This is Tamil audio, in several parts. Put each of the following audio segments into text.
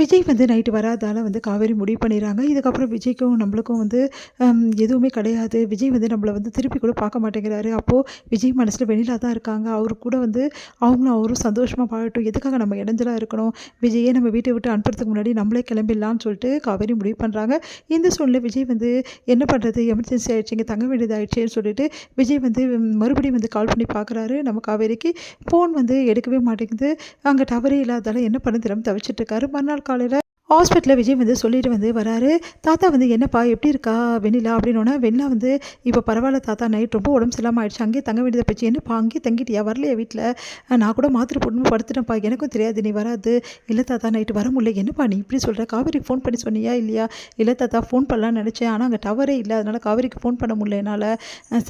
விஜய் வந்து நைட்டு வராதால வந்து காவேரி முடிவு பண்ணிடுறாங்க. இதுக்கப்புறம் விஜய்க்கும் நம்மளுக்கும் வந்து எதுவுமே கிடையாது. விஜய் வந்து நம்மள வந்து திருப்பி கூட பார்க்க மாட்டேங்கிறாரு. அப்போது விஜய் மனசில வெண்ணிலா தான் இருக்காங்க. அவரு கூட வந்து அவரும் சந்தோஷமா வாழட்டும். எதுக்காக நம்ம இடைஞ்சலா இருக்கணும்? விஜயே நம்ம வீட்டை விட்டு அனுப்புறதுக்கு முன்னாடி நம்மளே கிளம்பிடலான்னு சொல்லிட்டு காவேரி முடிவு பண்ணுறாங்க. இந்த சூழ்நிலை விஜய் வந்து என்ன பண்ணுறது? எமர்ஜென்சி ஆயிடுச்சு, இங்கே தங்க வேண்டியதாயிடுச்சேன்னு சொல்லிட்டு விஜய் வந்து மறுபடியும் வந்து கால் பண்ணி பார்க்குறாரு நம்ம காவேரிக்கு. ஃபோன் வந்து எடுக்கவே மாட்டேங்குது. அங்கே டவரே இல்லாதால என்ன பண்ண தெரியாம தவிச்சிட்டு இருக்காரு. மறுநாள் காலையில ஹாஸ்பிட்டலில் விஜய் வந்து சொல்லிட்டு வந்து வராரு. தாத்தா வந்து என்னப்பா எப்படி இருக்கா வெண்ணிலா அப்படின்னோடனே, வெண்ணிலா வந்து இப்போ பரவாயில்ல தாத்தா, நைட் ரொம்ப உடம்பு சரியில்லாமல் ஆயிடுச்சு, அங்கேயே தங்க வேண்டியதை போச்சு. என்னப்பா அங்கேயே தங்கிட்டியா, வரலையா வீட்டில்? நான் கூட மாத்திரை போடணும்னு படுத்துட்டேன்ப்பா, எனக்கும் தெரியாது நீ வராது. இல்லை தாத்தா நைட்டு வர முடியல. என்னப்பா நீ இப்படி சொல்கிற? காவேரிக்கு ஃபோன் பண்ணி சொன்னியா இல்லையா? இல்லை தாத்தா ஃபோன் பண்ணலான்னு நினச்சேன், ஆனால் அங்கே டவரே இல்லை, அதனால் காவேரிக்கு ஃபோன் பண்ண முடியல என்னால்.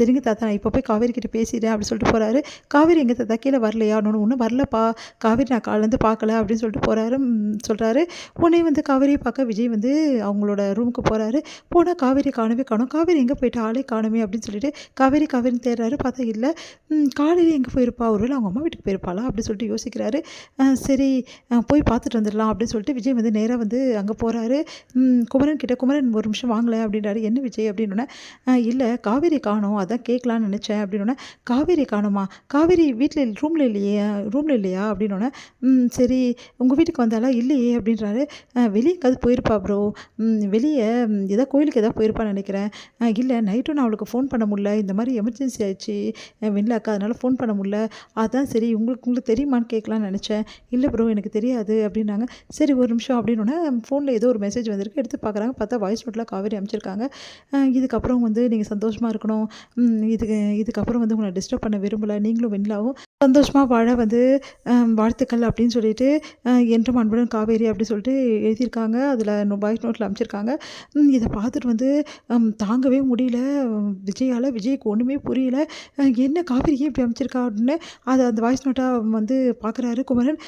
சரிங்க தாத்தா, நான் இப்போ போய் காவேரி கிட்ட பேசிடுறேன் அப்படி சொல்லிட்டு போகிறாரு. காவேரி எங்கே தாத்தா கீழே வரலையா? ஒன்றும் வரலப்பா, காவேரி நான் காலேருந்து பார்க்கல அப்படின்னு சொல்லிட்டு போகிறாரு. சொல்கிறாரு. உடனே வந்து காவேரியை பார்க்க விஜய் வந்து அவங்களோட ரூமுக்கு போகிறாரு. போனால் காவேரி காணவே காணோம். காவேரி எங்கே போயிட்டு ஆளே காணுமே அப்படின்னு சொல்லிட்டு காவேரின்னு தேடுறாரு. பார்த்தா இல்லை. காலையில் எங்கே போயிருப்பா? ஒருவேளை அவங்க அம்மா வீட்டுக்கு போயிருப்பாளா அப்படி சொல்லிட்டு யோசிக்கிறாரு. சரி போய் பார்த்துட்டு வந்துடலாம் அப்படின்னு சொல்லிட்டு விஜய் வந்து நேராக வந்து அங்கே போகிறாரு. குமரன் கிட்ட, குமரன் ஒரு நிமிஷம் வாங்கலை அப்படின்றாரு. என்ன விஜய் அப்படின்னோடனே, இல்லை காவேரி காணோம், அதான் கேட்கலான்னு நினச்சேன் அப்படின்னோடனே, காவேரி காணுமா? காவேரி வீட்டில் ரூமில் இல்லையா அப்படின்னோடனே, சரி உங்கள் வீட்டுக்கு வந்தாலா? இல்லையே அப்படின்றாரு. வெளியே எங்கேயாவது போயிருப்பா ப்ரோ, வெளியே ஏதோ கோயிலுக்கு ஏதாவது போயிருப்பான்னு நினைக்கிறேன். இல்லை நைட்டும் நான் அவளுக்கு ஃபோன் பண்ண முடியல, இந்த மாதிரி எமர்ஜென்சி ஆயிடுச்சு வெண்ணிலாக்கா, அதனால் ஃபோன் பண்ண முடியல. அதான் சரி உங்களுக்கு தெரியுமான்னு கேட்கலான்னு நினச்சேன். இல்லை ப்ரோ எனக்கு தெரியாது அப்படின்னாங்க. சரி ஒரு நிமிஷம் அப்படின்னோடனே ஃபோனில் ஏதோ ஒரு மெசேஜ் வந்திருக்கு, எடுத்து பார்க்குறாங்க. பார்த்தா வாய்ஸ் நோட்டில் காவேரி அமைச்சிருக்காங்க. இதுக்கப்புறம் வந்து நீங்கள் சந்தோஷமாக இருக்கணும், இதுக்கப்புறம் வந்து உங்களை டிஸ்டர்ப் பண்ண விரும்பலை, நீங்களும் வெண்ணிலாவும் சந்தோஷமாக வாழ வந்து வாழ்த்துக்கள் அப்படின்னு சொல்லிட்டு, என்றும் அன்புடன் காவேரி அப்படி சொல்லிட்டு எழுதியிருக்காங்க. அதில் வாய்ஸ் நோட்டில் அமைச்சிருக்காங்க. இதை பார்த்துட்டு வந்து தாங்கவே முடியல விஜயால். விஜய்க்கு ஒன்றுமே புரியல. என்ன காவேரி ஏன் இப்படி அமைச்சிருக்கா அப்படின்னு அந்த வாய்ஸ் நோட்டாக வந்து பார்க்குறாரு குமரன்.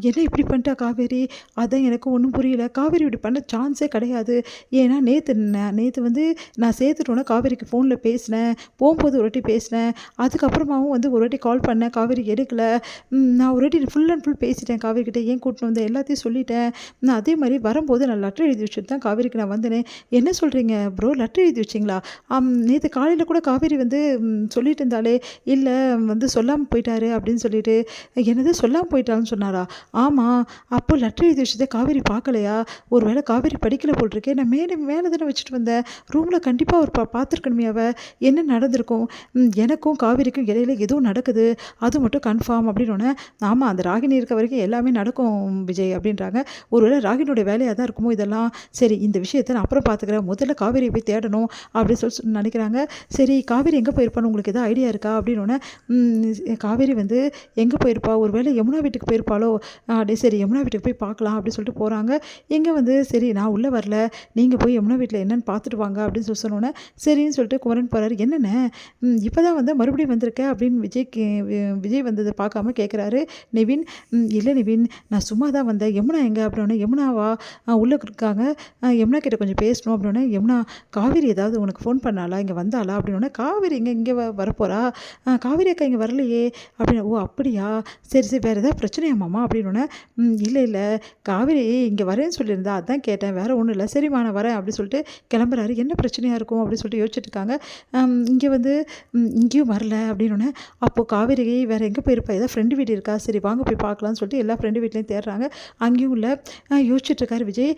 என்ன இப்படி பண்ணிட்டா காவேரி? அதான் எனக்கு ஒன்றும் புரியல. காவேரி இப்படி பண்ண சான்ஸே கிடையாது. ஏன்னா நேற்று வந்து நான் சேர்த்துட்டோன்னே காவேரிக்கு ஃபோனில் பேசினேன், போகும்போது ஒரு வாட்டி பேசினேன், அதுக்கப்புறமாவும் வந்து ஒரு வாட்டி கால் பண்ணேன், காவேரி எடுக்கலை. நான் ஒரு வாட்டி ஃபுல் அண்ட் ஃபுல் பேசிட்டேன் காவேரிக்கிட்ட, ஏன் கூட்டின்னு வந்தேன் எல்லாத்தையும் சொல்லிட்டேன். நான் அதே மாதிரி வரும்போது நான் லெட்டர் எழுதி வச்சுட்டு தான் காவேரிக்கு நான் வந்தேனே. என்ன சொல்கிறீங்க ப்ரோ, லெட்டர் எழுதி வச்சிங்களா? நேற்று காலையில் கூட காவேரி வந்து சொல்லிட்டு இருந்தாலே, இல்லை வந்து சொல்லாமல் போயிட்டாரு அப்படின்னு சொல்லிட்டு. என்னது சொல்லாமல் போயிட்டான்னு சொன்னாரா? ஆமாம். அப்போ லெட்டர் எழுதி வச்சதை காவேரி பார்க்கலையா? ஒரு வேளை காவேரி படிக்கல போட்டிருக்கேன். நான் மேலே தானே வச்சுட்டு வந்தேன், ரூமில் கண்டிப்பாக ஒரு பார்த்துருக்கணுமே. என்ன நடந்திருக்கும்? எனக்கும் காவேரிக்கும் இடையில ஏதோ நடக்குது, அது மட்டும் கன்ஃபார்ம் அப்படின்னோடனே, ஆமாம் அந்த ராகினி இருக்க வரைக்கும் எல்லாமே நடக்கும் விஜய் அப்படின்றாங்க. ஒருவேளை ராகினியோடைய வேலையாக தான் இருக்குமோ இதெல்லாம். சரி இந்த விஷயத்தை நான் அப்புறம் பார்த்துக்கிறேன், முதல்ல காவேரியை போய் தேடணும் அப்படின்னு சொல்லி நினைக்கிறாங்க. சரி காவேரி எங்கே போயிருப்பான்னு உங்களுக்கு எதாவது ஐடியா இருக்கா அப்படின்னோடனே, காவேரி வந்து எங்கே போயிருப்பா? ஒருவேளை யமுனா வீட்டுக்கு போயிருப்பாளோ? அப்படியே சரி யமுனா வீட்டுக்கு போய் பார்க்கலாம் அப்படின்னு சொல்லிட்டு போகிறாங்க. இங்கே வந்து சரி நான் உள்ளே வரல, நீங்கள் போய் யமுனா வீட்டில் என்னென்னு பார்த்துட்டு வாங்க அப்படின்னு சொன்னோன்னே, சரின்னு சொல்லிட்டு குமரன் போகிறாரு. என்னென்ன இப்போ தான் வந்து மறுபடியும் வந்திருக்கேன் அப்படின்னு விஜய் வந்ததை பார்க்காம கேட்குறாரு நிவின். இல்லை நிவின், நான் சும்மா தான் வந்தேன். யமுனா எங்கே அப்படின்னோடனே, யமுனாவா உள்ளே இருக்காங்க, யமுனா கிட்ட கொஞ்சம் பேசணும் அப்படின்னோடனே, யமுனா காவேரி ஏதாவது உனக்கு ஃபோன் பண்ணாலா, இங்கே வந்தாளா அப்படின்னோடனே, காவேரி இங்கே வரப்போகிறா, காவேரி அக்கா இங்கே வரலையே அப்படின்னு. ஓ அப்படியா, சரி வேறு ஏதாவது பிரச்சனையாமாம்மா அப்படின்னோடனே, இல்லை காவேரி இங்கே வரேன்னு சொல்லியிருந்தா, அதான் கேட்டேன், வேறு ஒன்றும் இல்லை, சரிம்மா நான் வரேன் அப்படின்னு சொல்லிட்டு கிளம்புறாரு. என்ன பிரச்சனையாக இருக்கும் அப்படின்னு சொல்லிட்டு யோசிச்சுட்டு இருக்காங்க. இங்கே வந்து இங்கேயும் வரல அப்படின்னோடனே, அப்போது காவேரி வேறு எங்கே போயிருப்பா, ஏதாவது ஃப்ரெண்டு வீடு இருக்கா, சரி வாங்க போய் பார்க்கலான்னு சொல்லிட்டு எல்லா ஃப்ரெண்டு வீட்லேயும் தேடுறாங்க. அங்கேயும் இல்லை. யோசிச்சுட்ருக்காரு விஜய்.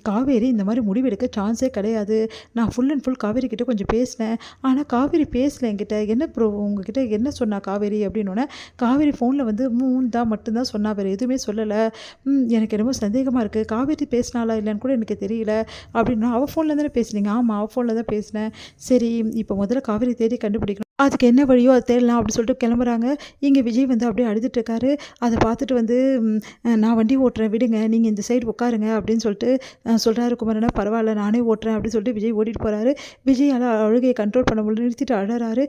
காவேரி இந்த மாதிரி முடிவெடுக்க சான்ஸே கிடையாது. நான் ஃபுல் அண்ட் ஃபுல் காவேரி கிட்டே கொஞ்சம் பேசினேன், ஆனால் காவேரி பேசலை என்கிட்ட. என்ன ப்ரோ உங்ககிட்ட என்ன சொன்னா காவேரி அப்படின்னோடனே, காவேரி ஃபோனில் வந்து தான் மட்டும்தான் சொன்னா, வேறு எதுவுமே சொல்லலை. எனக்கு என்னமோ சந்தேகமாக இருக்குது, காவேரி பேசினாலா இல்லைன்னு கூட எனக்கு தெரியல அப்படின்னா. அவள் ஃபோனில் தானே பேசுனீங்க? ஆமாம் அவள் ஃபோனில் தான் பேசினேன். சரி இப்போ முதல்ல காவேரி தேடி கண்டுபிடிக்கணும், அதுக்கு என்ன வழியோ அதை தேடலாம் அப்படி சொல்லிட்டு கிளம்புறாங்க. இங்கே விஜய் வந்து அப்படியே அழுதுட்டுருக்காரு. அதை பார்த்துட்டு வந்து நான் வண்டி ஓட்டுறேன் விடுங்க, நீங்கள் இந்த சைடு உட்காருங்க அப்படின்னு சொல்லிட்டு சொல்கிறாரு குமரனா. பரவாயில்ல நானே ஓட்டுறேன் அப்படின்னு சொல்லிட்டு விஜய் ஓட்டிகிட்டு போகிறாரு. விஜயால் அழுகையை கண்ட்ரோல் பண்ண முடியல, நிறுத்திட்டு அழறாரு.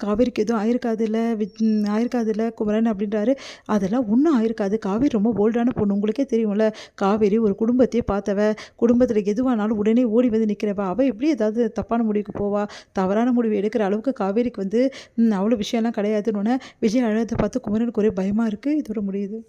காவேரிக்கு எதுவும் ஆயிருக்காது இல்லை குமரன் அப்படின்றாரு. அதெல்லாம் ஒன்றும் ஆயிருக்காது, காவேரி ரொம்ப போல்டான பொண்ணு, உங்களுக்கே தெரியும்ல. காவேரி ஒரு குடும்பத்தையே பார்த்தவ, குடும்பத்தில் எதுவானாலும் உடனே ஓடி வந்து நிற்கிறவ. அவள் எப்படி ஏதாவது தப்பான முடிவுக்கு போவா? தவறான முடிவு எடுக்கிற அளவுக்கு காவேரிக்கு வந்து அவ்வளோ விஷயம்லாம் கிடையாதுன்னு விஜய் அழகத்தை பார்த்து குமரனுக்கு ஒரே பயமாக இருக்குது. இதோட முடியுது.